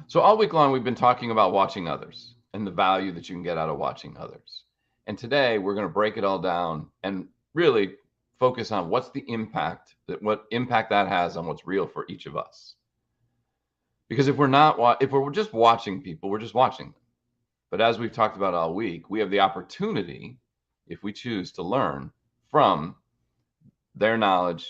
So all week long, we've been talking about watching others and the value that you can get out of watching others. And today we're going to break it all down and really focus on what's the impact what impact that has on what's real for each of us. Because if we're just watching people, we're just watching them. But as we've talked about all week, we have the opportunity, if we choose, to learn from their knowledge,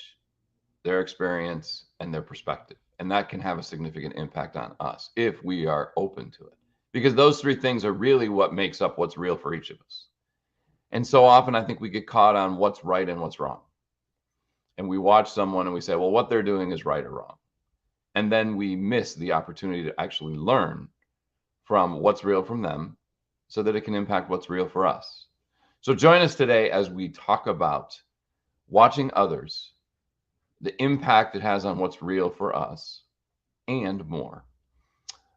their experience, and their perspective. And that can have a significant impact on us if we are open to it. Because those three things are really what makes up what's real for each of us. And so often I think we get caught on what's right and what's wrong. And we watch someone and we say, well, what they're doing is right or wrong. And then we miss the opportunity to actually learn from what's real from them so that it can impact what's real for us. So join us today as we talk about watching others, the impact it has on what's real for us, and more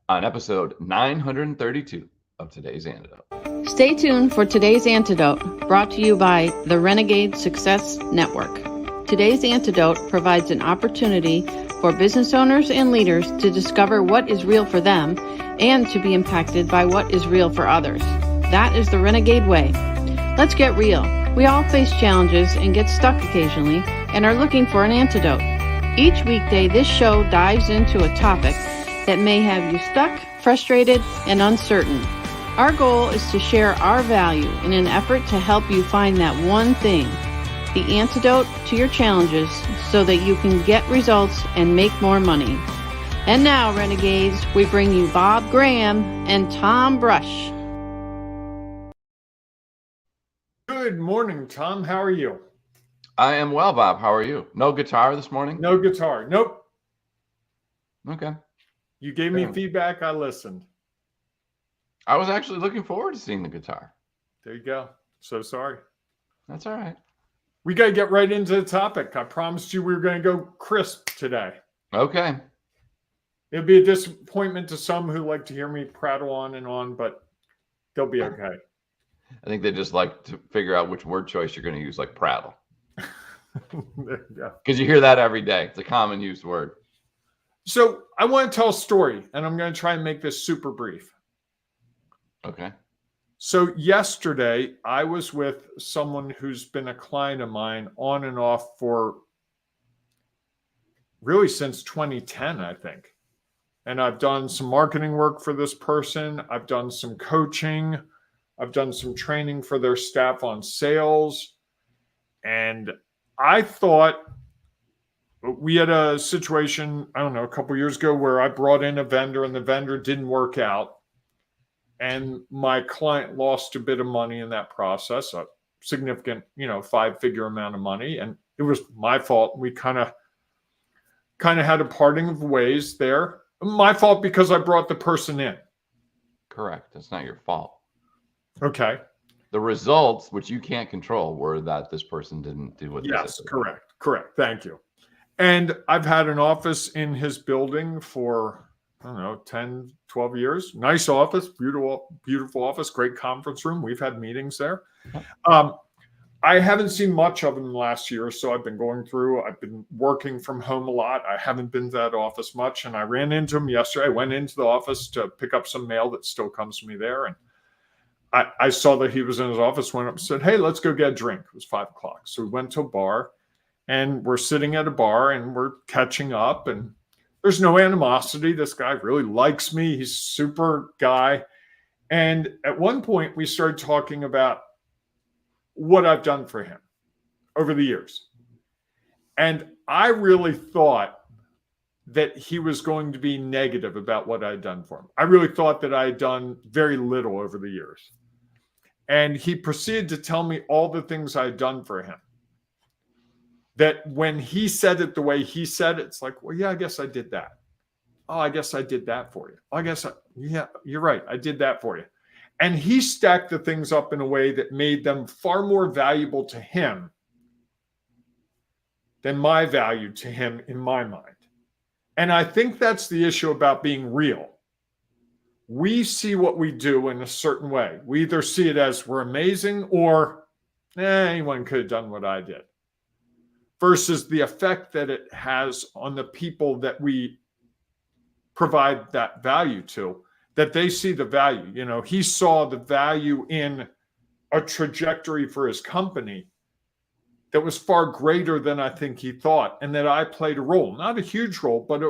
on episode 932 of today's Antidote. Stay tuned for today's Antidote, brought to you by the Renegade Success Network. Today's Antidote provides an opportunity for business owners and leaders to discover what is real for them and to be impacted by what is real for others. That is the Renegade way. Let's get real. We all face challenges and get stuck occasionally and are looking for an antidote. Each weekday, this show dives into a topic that may have you stuck, frustrated, and uncertain. Our goal is to share our value in an effort to help you find that one thing, the antidote to your challenges, so that you can get results and make more money. And now, Renegades, we bring you Bob Graham and Tom Brush. Good morning, Tom. How are you? I am well, Bob. How are you? No guitar this morning? No guitar. Nope. Okay. You gave me feedback. I listened. I was actually looking forward to seeing the guitar. There you go. So sorry. That's all right. We got to get right into the topic. I promised you we were going to go crisp today. Okay. It'll be a disappointment to some who like to hear me prattle on and on, but they'll be okay. I think they just like to figure out which word choice you're going to use, like prattle. There you go. Because you hear that every day. It's a common used word. So I want to tell a story, and I'm going to try and make this super brief. Okay. So yesterday, I was with someone who's been a client of mine on and off for really since 2010, I think. And I've done some marketing work for this person. I've done some coaching. I've done some training for their staff on sales. And I thought we had a situation, I don't know, a couple of years ago where I brought in a vendor and the vendor didn't work out. And my client lost a bit of money in that process, a significant, 5-figure amount of money. And it was my fault. We kind of had a parting of ways there. My fault because I brought the person in. Correct. That's not your fault. Okay. The results, which you can't control, were that this person didn't do what they said. Yes, correct. Thank you. And I've had an office in his building for, 10, 12 years. Nice office, beautiful office, great conference room. We've had meetings there. I haven't seen much of him last year, so I've been working from home a lot. I haven't been to that office much, and I ran into him yesterday. I went into the office to pick up some mail that still comes to me there, and I saw that he was in his office, went up and said, hey, let's go get a drink. It was 5 o'clock. So we went to a bar, and we're sitting at a bar, and we're catching up, and there's no animosity. This guy really likes me. He's a super guy. And at one point, we started talking about what I've done for him over the years. And I really thought that he was going to be negative about what I had done for him. I really thought that I had done very little over the years. And he proceeded to tell me all the things I had done for him. That when he said it the way he said it, it's like, well, yeah, I guess I did that. Oh, I guess I did that for you. Yeah, you're right. I did that for you. And he stacked the things up in a way that made them far more valuable to him than my value to him in my mind. And I think that's the issue about being real. We see what we do in a certain way. We either see it as we're amazing or anyone could have done what I did. Versus the effect that it has on the people that we provide that value to, that they see the value. You know, he saw the value in a trajectory for his company that was far greater than I think he thought, and that I played a role, not a huge role, but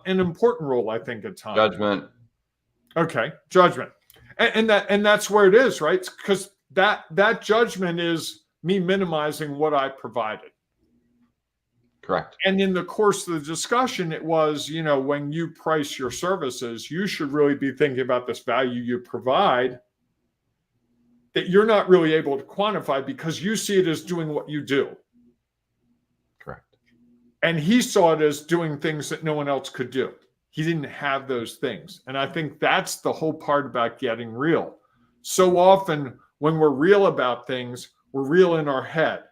an important role, I think, at times. Judgment. Okay, judgment, and that's where it is, right? Because that judgment is me minimizing what I provided. Correct. And in the course of the discussion, it was, you know, when you price your services, you should really be thinking about this value you provide that you're not really able to quantify because you see it as doing what you do. Correct. And he saw it as doing things that no one else could do. He didn't have those things. And I think that's the whole part about getting real. So often when we're real about things, we're real in our head.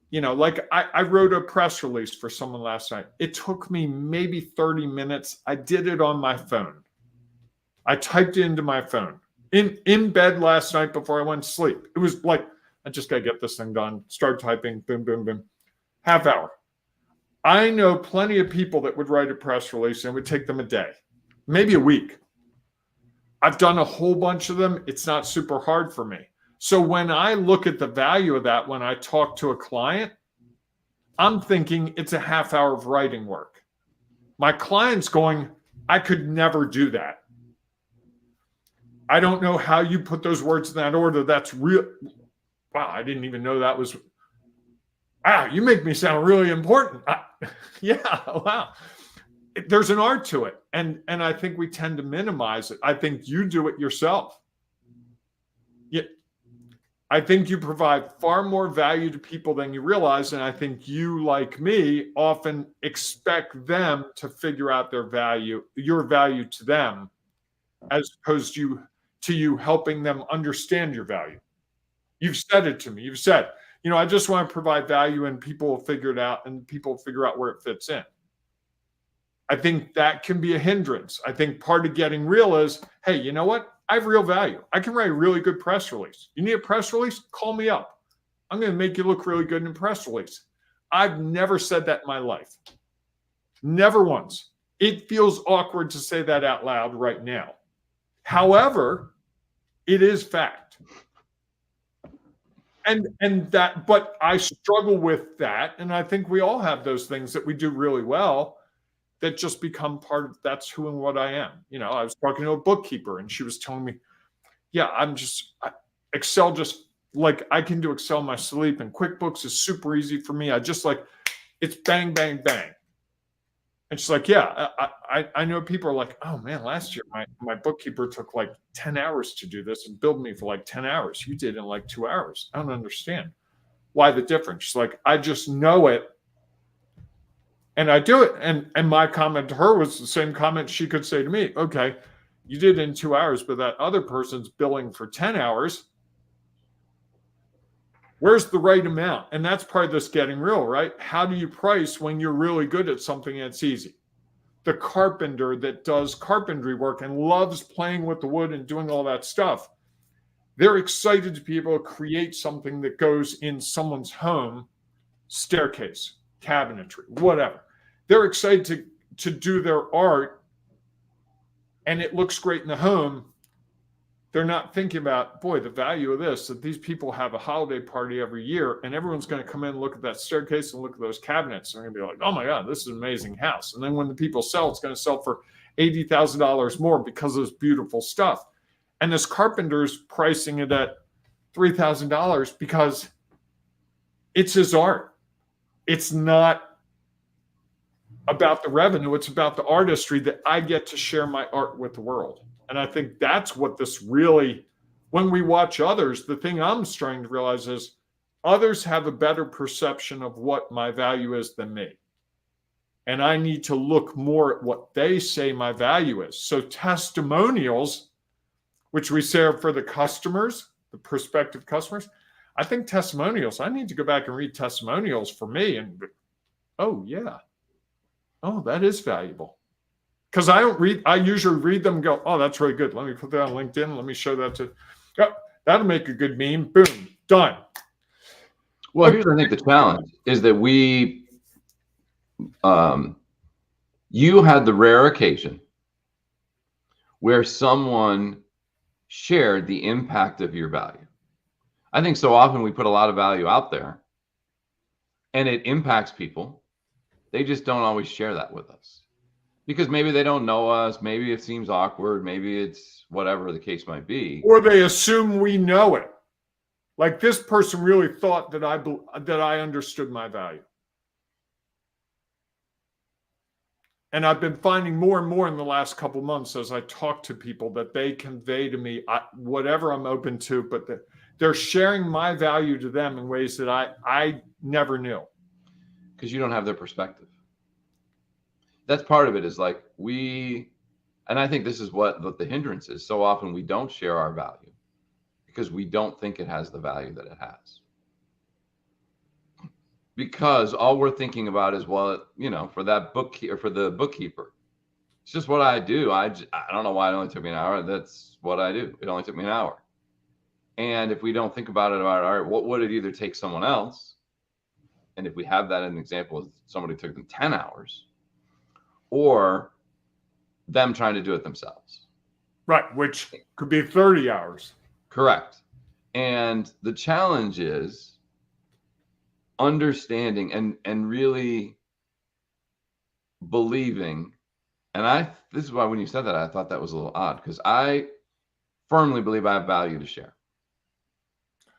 You know, like I wrote a press release for someone last night. It took me maybe 30 minutes. I did it on my phone. I typed it into my phone. In bed last night before I went to sleep. It was like, I just got to get this thing done. Start typing, boom, boom, boom. Half hour. I know plenty of people that would write a press release and it would take them a day, maybe a week. I've done a whole bunch of them. It's not super hard for me. So when I look at the value of that, when I talk to a client, I'm thinking it's a half hour of writing work. My client's going, I could never do that. I don't know how you put those words in that order. That's real. Wow, I didn't even know that was. Wow, you make me sound really important. Yeah, wow. There's an art to it. And I think we tend to minimize it. I think you do it yourself. Yeah, I think you provide far more value to people than you realize. And I think you, like me, often expect them to figure out their value, your value to them, as opposed to you helping them understand your value. You've said it to me. You've said, you know, I just want to provide value and people will figure it out and people will figure out where it fits in. I think that can be a hindrance. I think part of getting real is, hey, you know what? I have real value. I can write a really good press release. You need a press release? Call me up. I'm going to make you look really good in a press release. I've never said that in my life. Never once. It feels awkward to say that out loud right now. However, it is fact. And that, but I struggle with that. And I think we all have those things that we do really well that just become part of, that's who and what I am. You know, I was talking to a bookkeeper and she was telling me, yeah, Excel just like, I can do Excel in my sleep and QuickBooks is super easy for me. I just like, it's bang, bang, bang. And she's like, yeah, I know people are like, oh man, last year my bookkeeper took like 10 hours to do this and billed me for like 10 hours. You did in like 2 hours. I don't understand why the difference. She's like, I just know it and I do it. And my comment to her was the same comment she could say to me. Okay, you did it in 2 hours, but that other person's billing for 10 hours. Where's the right amount? And that's part of this getting real, right? How do you price when you're really good at something that's easy? The carpenter that does carpentry work and loves playing with the wood and doing all that stuff, they're excited to be able to create something that goes in someone's home, staircase, cabinetry, whatever. They're excited to do their art and it looks great in the home. They're not thinking about, boy, the value of this, that these people have a holiday party every year and everyone's going to come in and look at that staircase and look at those cabinets. They're going to be like, oh my God, this is an amazing house. And then when the people sell, it's going to sell for $80,000 more because of this beautiful stuff. And this carpenter's pricing it at $3,000 because it's his art. It's not about the revenue. It's about the artistry that I get to share my art with the world. And I think that's what this really, when we watch others, the thing I'm starting to realize is others have a better perception of what my value is than me. And I need to look more at what they say my value is. So testimonials, which we say are for the customers, the prospective customers, I think testimonials, I need to go back and read testimonials for me and, oh yeah, oh, that is valuable. Because I usually read them and go, oh, that's really good. Let me put that on LinkedIn. Let me show that to, oh, that'll make a good meme. Boom, done. Well, here's, I think, the challenge is that we You had the rare occasion where someone shared the impact of your value. I think so often we put a lot of value out there and it impacts people. They just don't always share that with us because maybe they don't know us. Maybe it seems awkward. Maybe it's whatever the case might be. Or they assume we know it. Like this person really thought that I understood my value. And I've been finding more and more in the last couple of months as I talk to people that they convey to me whatever I'm open to, but they're sharing my value to them in ways that I never knew. Because you don't have their perspective. That's part of it is like and I think this is what the hindrance is. So often we don't share our value because we don't think it has the value that it has. Because all we're thinking about is, well, for that for the bookkeeper, it's just what I do. I don't know why it only took me an hour. That's what I do. It only took me an hour. And if we don't think about all right, what would it either take someone else? And if we have that as an example, somebody took them 10 hours or them trying to do it themselves. Right, which could be 30 hours. Correct. And the challenge is understanding and really believing. And this is why when you said that, I thought that was a little odd because I firmly believe I have value to share.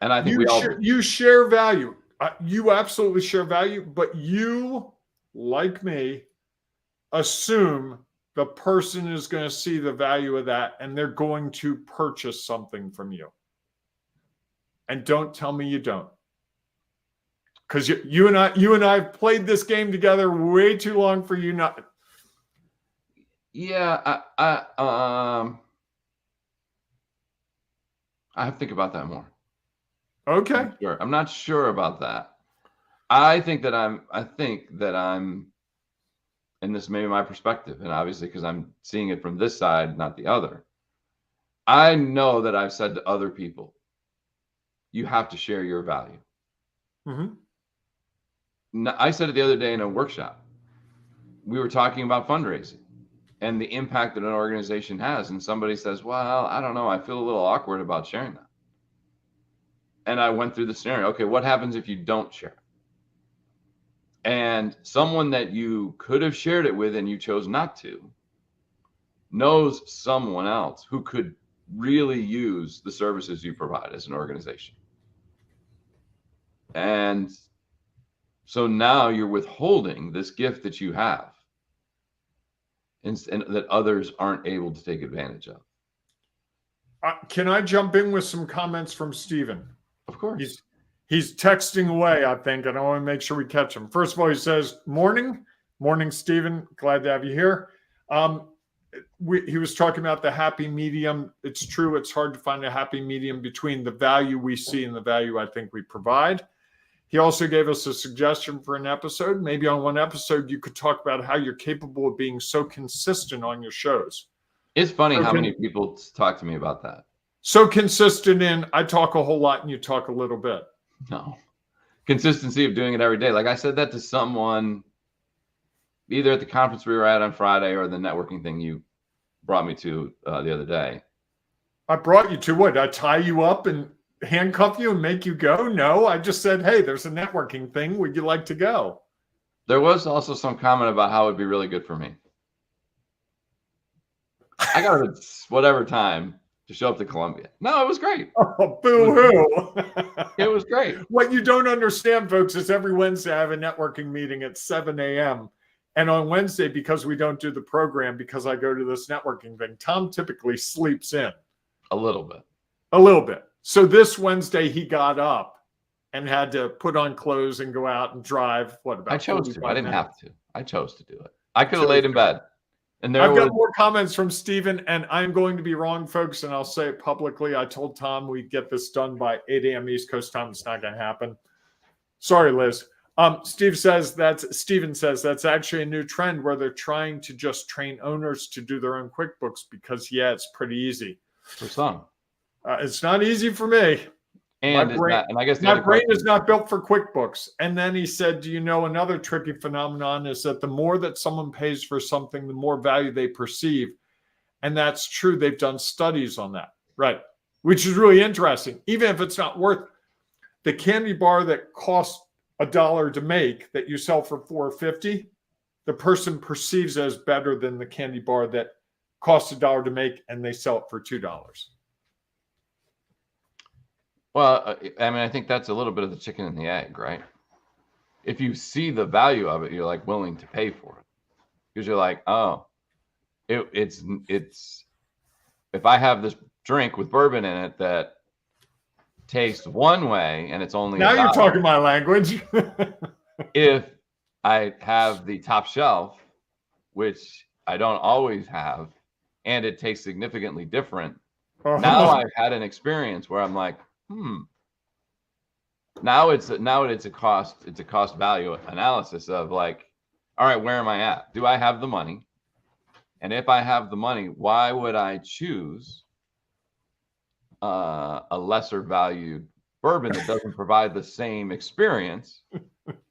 And I think you share value. You absolutely share value, but you, like me, assume the person is going to see the value of that and they're going to purchase something from you. And don't tell me you don't. Because you and I have played this game together way too long for you not. Yeah, I have to think about that more. Okay. I'm not sure about that. I think that I'm, and this may be my perspective, and obviously because I'm seeing it from this side, not the other. I know that I've said to other people, you have to share your value. Mm-hmm. I said it the other day in a workshop. We were talking about fundraising and the impact that an organization has. And somebody says, well, I don't know. I feel a little awkward about sharing that. And I went through the scenario. Okay, what happens if you don't share? And someone that you could have shared it with and you chose not to knows someone else who could really use the services you provide as an organization. And so now you're withholding this gift that you have and that others aren't able to take advantage of. Can I jump in with some comments from Stephen? Of course. He's texting away, I think, and I want to make sure we catch him. First of all, he says, morning, Stephen. Glad to have you here. He was talking about the happy medium. It's true. It's hard to find a happy medium between the value we see and the value I think we provide. He also gave us a suggestion for an episode. Maybe on one episode, you could talk about how you're capable of being so consistent on your shows. It's funny how many people talk to me about that. So consistent in, I talk a whole lot and you talk a little bit. No. Consistency of doing it every day. Like I said that to someone, either at the conference we were at on Friday or the networking thing you brought me to the other day. I brought you to what? I tie you up and handcuff you and make you go? No, I just said, hey, there's a networking thing. Would you like to go? There was also some comment about how it'd be really good for me. I got it whatever time to show up to Columbia. No, it was great. Oh, boo-hoo. It was great. What you don't understand, folks, is every Wednesday I have a networking meeting at 7 a.m. And on Wednesday, because we don't do the program, because I go to this networking thing, Tom typically sleeps in. A little bit. So this Wednesday, he got up and had to put on clothes and go out and drive. What about? I chose to. I didn't have to. I chose to do it. I could have laid in bed. And I've got more comments from Stephen, and I'm going to be wrong, folks, and I'll say it publicly. I told Tom we'd get this done by 8 a.m. East Coast time. It's not going to happen. Sorry, Liz. Steven says that's actually a new trend where they're trying to just train owners to do their own QuickBooks because, yeah, it's pretty easy. For some. It's not easy for me. And I guess my brain is not built for QuickBooks. And then he said, do you know another tricky phenomenon is that the more that someone pays for something, the more value they perceive. And that's true. They've done studies on that, right? Which is really interesting. Even if it's not worth the candy bar that costs $1 to make that you sell for $4.50, the person perceives as better than the candy bar that costs $1 to make and they sell it for $2. Well, I mean, I think that's a little bit of the chicken and the egg, right? If you see the value of it, you're like willing to pay for it because you're like, oh, it's if I have this drink with bourbon in it that tastes one way and it's only now you're talking my language. If I have the top shelf, which I don't always have, and it tastes significantly different, now I've had an experience where I'm like, now it's a cost value analysis of like, all right, where am I at? Do I have the money? And if I have the money, why would I choose a lesser valued bourbon that doesn't provide the same experience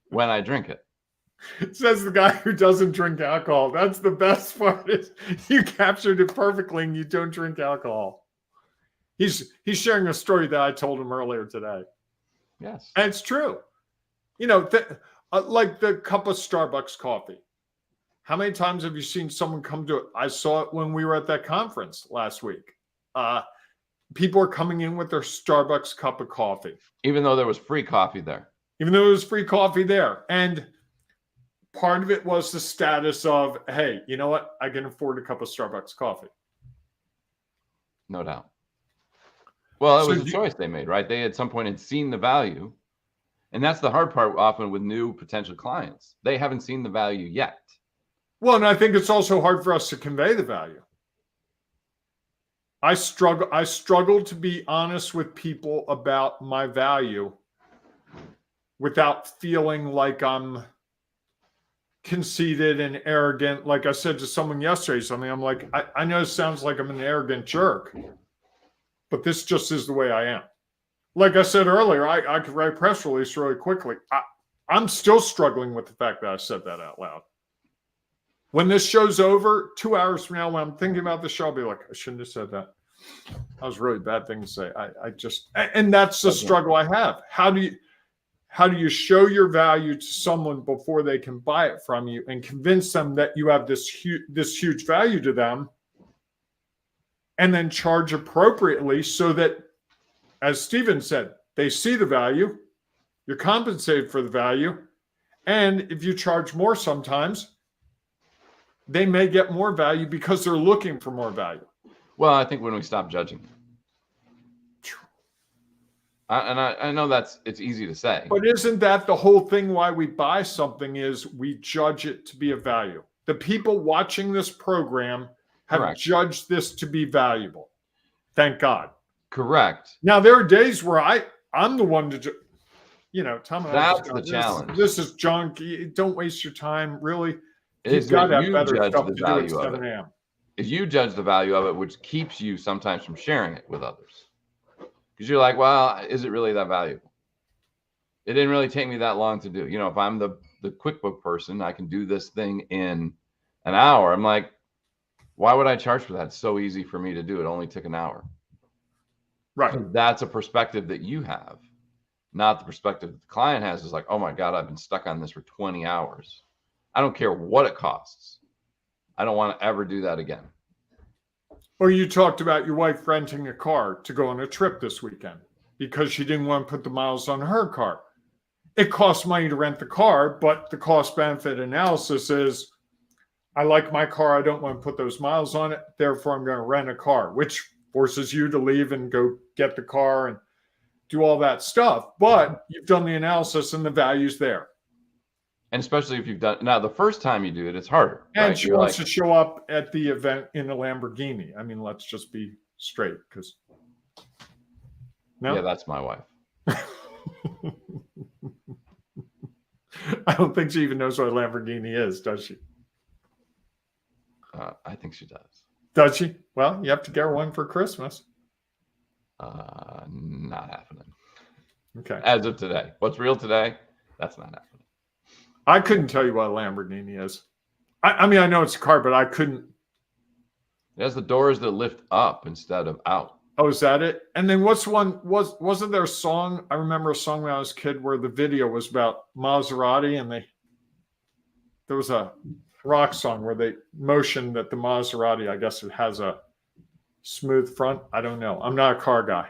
when I drink it? Says the guy who doesn't drink alcohol. That's the best part. Is you captured it perfectly, and you don't drink alcohol. He's sharing a story that I told him earlier today. Yes, and it's true. You know, like the cup of Starbucks coffee. How many times have you seen someone come to it? I saw it when we were at that conference last week. People are coming in with their Starbucks cup of coffee, even though there was free coffee there. And part of it was the status of, hey, you know what? I can afford a cup of Starbucks coffee. No doubt. Well, it was a choice they made, right? They at some point had seen the value. And that's the hard part often with new potential clients. They haven't seen the value yet. Well, and I think it's also hard for us to convey the value. I struggle to be honest with people about my value without feeling like I'm conceited and arrogant. Like I said to someone yesterday, I'm like, I know it sounds like I'm an arrogant jerk, but this just is the way I am. Like I said earlier, I could write a press release really quickly. I'm still struggling with the fact that I said that out loud. When this show's over, 2 hours from now, when I'm thinking about the show, I'll be like, I shouldn't have said that. That was a really bad thing to say. And that's the struggle I have. How do you show your value to someone before they can buy it from you and convince them that you have this huge value to them, and then charge appropriately so that, as Stephen said, they see the value, you're compensated for the value, and if you charge more sometimes, they may get more value because they're looking for more value. Well, I think when we stop judging. I know it's easy to say. But isn't that the whole thing why we buy something is we judge it to be of value? The people watching this program have judged this to be valuable. Thank God. Correct. Now, there are days where I'm the one to, Tom and that's the challenge. This is junk. Don't waste your time. Really, you've got to have better stuff to do at 7 a.m. If you judge the value of it, which keeps you sometimes from sharing it with others. Because you're like, well, is it really that valuable? It didn't really take me that long to do. If I'm the QuickBook person, I can do this thing in an hour. I'm like, why would I charge for that? It's so easy for me to do. It only took an hour. Right. So that's a perspective that you have, not the perspective that the client has. Is like, oh my God, I've been stuck on this for 20 hours. I don't care what it costs. I don't want to ever do that again. Or you talked about your wife renting a car to go on a trip this weekend because she didn't want to put the miles on her car. It costs money to rent the car, but the cost benefit analysis is, I like my car. I don't want to put those miles on it. Therefore, I'm going to rent a car, which forces you to leave and go get the car and do all that stuff. But you've done the analysis and the value's there. And especially if you've done now, the first time you do it, it's harder. And right? She wants to show up at the event in a Lamborghini. I mean, let's just be straight, because yeah, that's my wife. I don't think she even knows what a Lamborghini is, does she? I think she does. Does she? Well, you have to get her one for Christmas. Not happening. Okay. As of today. What's real today? That's not happening. I couldn't tell you what a Lamborghini is. I mean, I know it's a car, but I couldn't. It has the doors that lift up instead of out. Oh, is that it? And then what's one wasn't there a song? I remember a song when I was a kid where the video was about Maserati, and there was a rock song where they motioned that the Maserati, I guess it has a smooth front. I don't know. I'm not a car guy.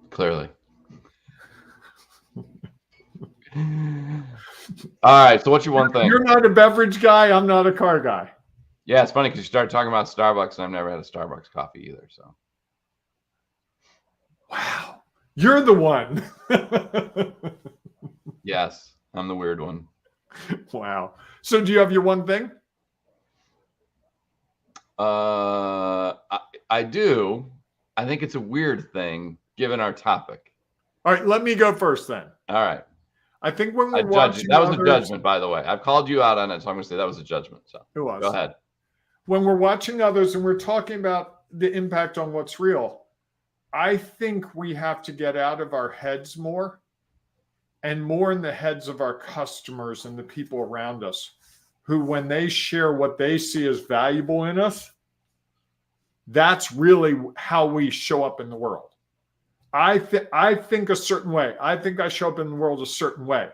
Clearly. All right. So what's your one thing? You're not a beverage guy. I'm not a car guy. Yeah, it's funny because you started talking about Starbucks, and I've never had a Starbucks coffee either. So. Wow. You're the one. Yes, I'm the weird one. Wow. So do you have your one thing? I do. I think it's a weird thing given our topic. All right, let me go first then. All right. I think when I we're judge watching you. That was others, a judgment, by the way. I've called you out on it, so I'm going to say that was a judgment. So it was. Go ahead. When we're watching others and we're talking about the impact on what's real, I think we have to get out of our heads more and more in the heads of our customers and the people around us who, when they share what they see as valuable in us, that's really how we show up in the world. I think a certain way. I think I show up in the world a certain way.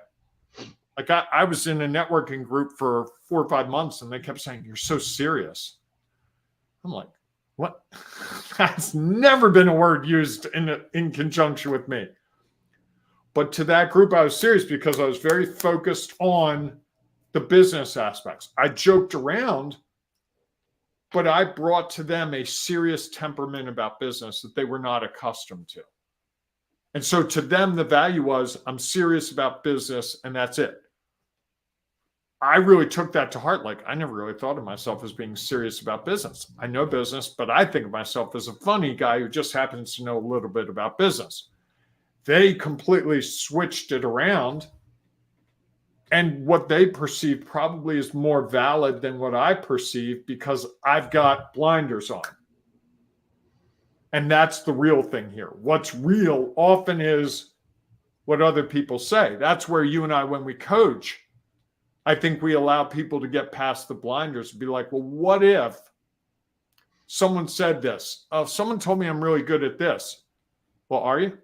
Like I was in a networking group for 4 or 5 months, and they kept saying, "You're so serious." I'm like, what? That's never been a word used in conjunction with me. But to that group, I was serious because I was very focused on the business aspects. I joked around, but I brought to them a serious temperament about business that they were not accustomed to. And so to them, the value was, I'm serious about business, and that's it. I really took that to heart. Like, I never really thought of myself as being serious about business. I know business, but I think of myself as a funny guy who just happens to know a little bit about business. They completely switched it around. And what they perceive probably is more valid than what I perceive because I've got blinders on. And that's the real thing here. What's real often is what other people say. That's where you and I, when we coach, I think we allow people to get past the blinders and be like, well, what if someone said this? Someone told me I'm really good at this. Well, are you?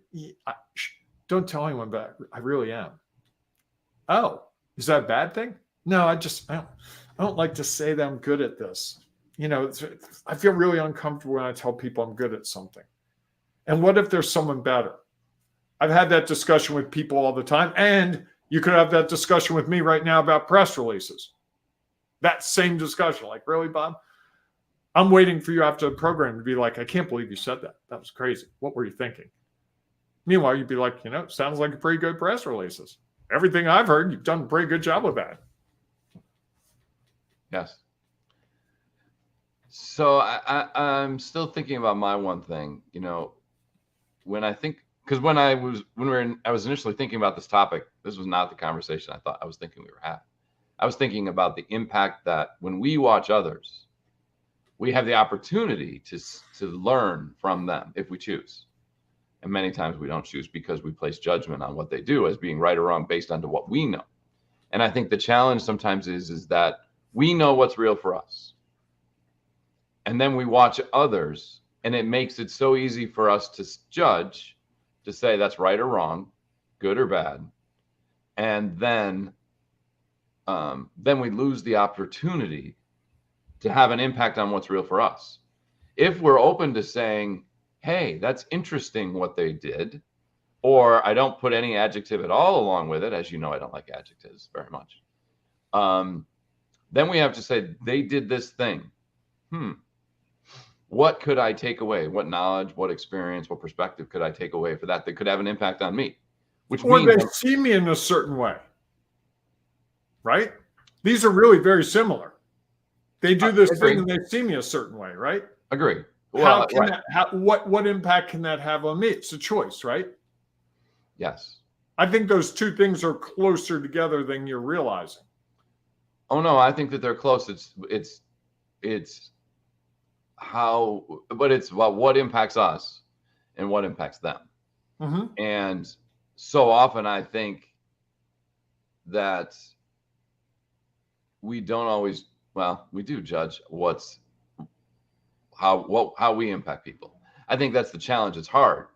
Don't tell anyone, but I really am. Oh, is that a bad thing? No, I don't like to say that I'm good at this. You know, I feel really uncomfortable when I tell people I'm good at something. And what if there's someone better? I've had that discussion with people all the time. And you could have that discussion with me right now about press releases. That same discussion. Like, really, Bob? I'm waiting for you after the program to be like, I can't believe you said that. That was crazy. What were you thinking? Meanwhile, you'd be like, sounds like a pretty good press releases. Everything I've heard, you've done a pretty good job of that. Yes. So I'm still thinking about my one thing, when I think, because I was initially thinking about this topic, this was not the conversation I was thinking we were having. I was thinking about the impact that when we watch others, we have the opportunity to learn from them if we choose. And many times we don't choose because we place judgment on what they do as being right or wrong based on what we know. And I think the challenge sometimes is that we know what's real for us. And then we watch others, and it makes it so easy for us to judge, to say that's right or wrong, good or bad. And then we lose the opportunity to have an impact on what's real for us. If we're open to saying, hey, that's interesting what they did, or I don't put any adjective at all along with it. As you know, I don't like adjectives very much. Then we have to say, they did this thing. What could I take away? What knowledge, what experience, what perspective could I take away for that could have an impact on me? Or they see me in a certain way, right? These are really very similar. They do this thing and they see me a certain way, right? Agree. Well, what impact can that have on me? It's a choice, right? Yes. I think those two things are closer together than you're realizing. Oh no, I think that they're close. It's how, but it's about what impacts us and what impacts them. Mm-hmm. And so often I think that we don't always, well, we do judge how we impact people. I think that's the challenge. It's hard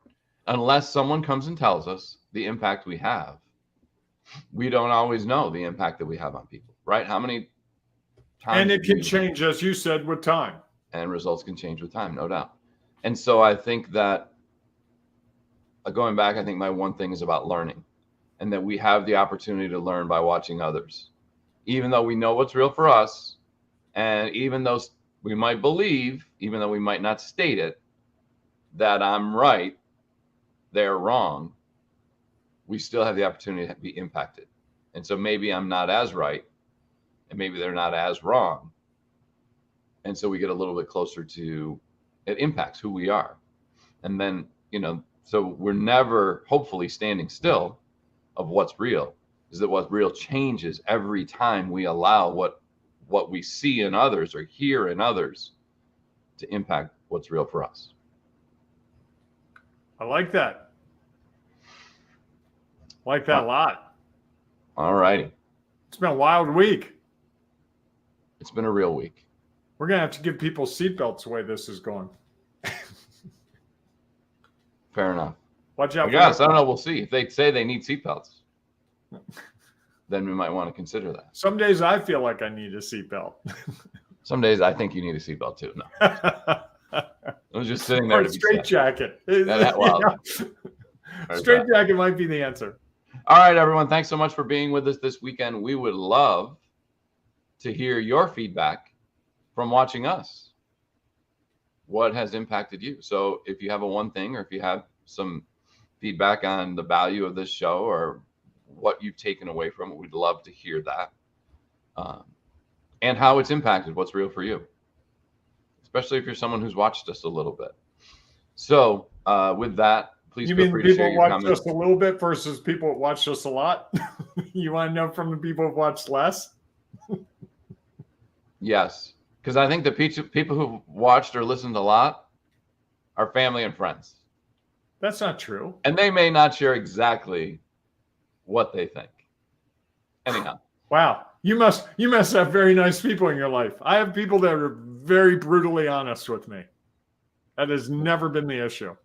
unless someone comes and tells us the impact we have. We don't always know the impact that we have on people, right? How many times? And it can change, as you said, with time. And results can change with time, no doubt. And so I think that going back, I think my one thing is about learning, and that we have the opportunity to learn by watching others. Even though we know what's real for us, and even though we might believe, even though we might not state it, that I'm right, they're wrong, we still have the opportunity to be impacted. And so maybe I'm not as right, and maybe they're not as wrong. And so we get a little bit closer to, it impacts who we are. And then, so we're never hopefully standing still of what's real, is that what's real changes every time we allow what we see in others or hear in others to impact what's real for us. I like that. Like that a lot. All righty. It's been a wild week. It's been a real week. We're going to have to give people seatbelts the way this is going. Fair enough. Watch out. Yes, I don't know. We'll see. If they say they need seatbelts, then we might want to consider that. Some days I feel like I need a seatbelt. Some days I think you need a seatbelt too. No. I was just sitting there. Or a straight jacket. Straight jacket might be the answer. All right, everyone. Thanks so much for being with us this weekend. We would love to hear your feedback from watching us. What has impacted you? So if you have a one thing, or if you have some feedback on the value of this show or what you've taken away from it, we'd love to hear that. And how it's impacted what's real for you, especially if you're someone who's watched us a little bit. So with that, please feel free to share your comments. You mean people watch us a little bit versus people that watch us a lot? You want to know from the people who watch less? Yes, because I think the people who've watched or listened a lot are family and friends. That's not true. And they may not share exactly what they think. Anyhow. Wow. You must have very nice people in your life. I have people that are very brutally honest with me. That has never been the issue.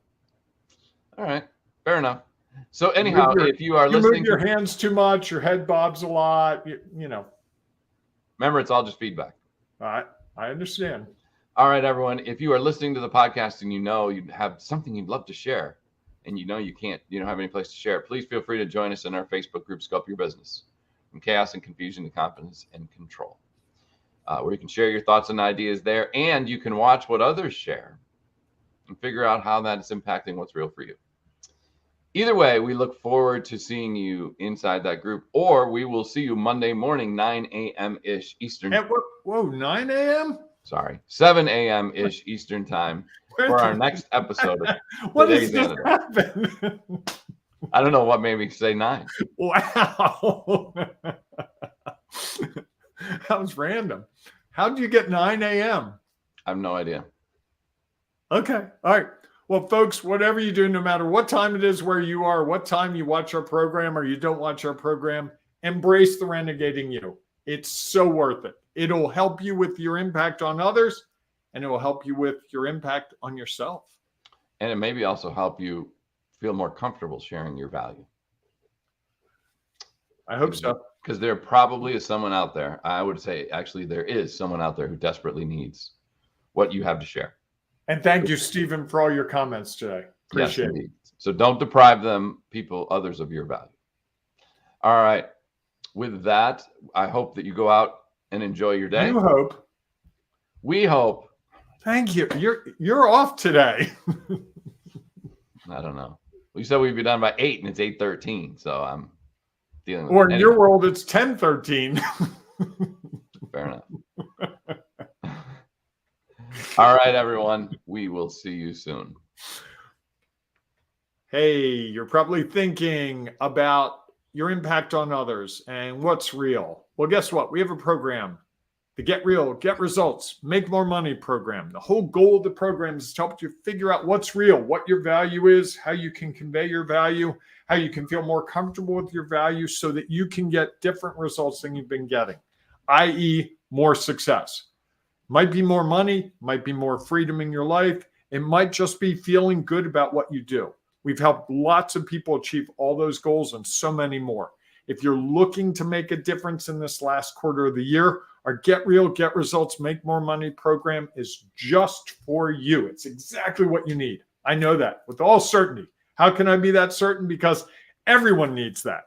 All right. Fair enough. So anyhow, if you are listening, move your hands too much, your head bobs a lot, you know. Remember, it's all just feedback. All right. I understand. All right, everyone. If you are listening to the podcast and you have something you'd love to share and you don't have any place to share it, please feel free to join us in our Facebook group, Scope Your Business, From Chaos and Confusion to Confidence and Control, where you can share your thoughts and ideas there, and you can watch what others share and figure out how that is impacting what's real for you. Either way, we look forward to seeing you inside that group, or we will see you Monday morning, 9 a.m.-ish Eastern. Whoa, 9 a.m.? Sorry, 7 a.m.-ish Eastern time for our next episode of What has just happened? I don't know what made me say 9. Wow. That was random. How did you get 9 a.m.? I have no idea. Okay. All right. Well, folks, whatever you do, no matter what time it is where you are, what time you watch our program or you don't watch our program, embrace the renegading you. It's so worth it. It'll help you with your impact on others, and it will help you with your impact on yourself. And it maybe also help you feel more comfortable sharing your value. I hope so. Because there probably is someone out there. I would say, actually, there is someone out there who desperately needs what you have to share. And thank you, Stephen, for all your comments today. Appreciate it. So don't deprive others of your value. All right. With that, I hope that you go out and enjoy your day. You hope. We hope. Thank you. You're off today. I don't know. We said we'd be done by 8, and it's 8:13. So I'm dealing with. Or in your world, it's 10:13. Fair enough. All right, everyone. We will see you soon. Hey, you're probably thinking about your impact on others and what's real. Well, guess what? We have a program the Get Real, Get Results, Make More Money program. The whole goal of the program is to help you figure out what's real, what your value is, how you can convey your value, how you can feel more comfortable with your value so that you can get different results than you've been getting, i.e., more success. Might be more money, might be more freedom in your life. It might just be feeling good about what you do. We've helped lots of people achieve all those goals and so many more. If you're looking to make a difference in this last quarter of the year, our Get Real, Get Results, Make More Money program is just for you. It's exactly what you need. I know that with all certainty. How can I be that certain? Because everyone needs that.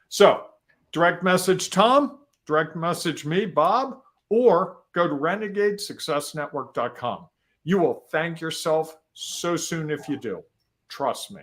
So direct message Tom, direct message me, Bob, or go to renegadesuccessnetwork.com. You will thank yourself so soon if you do. Trust me.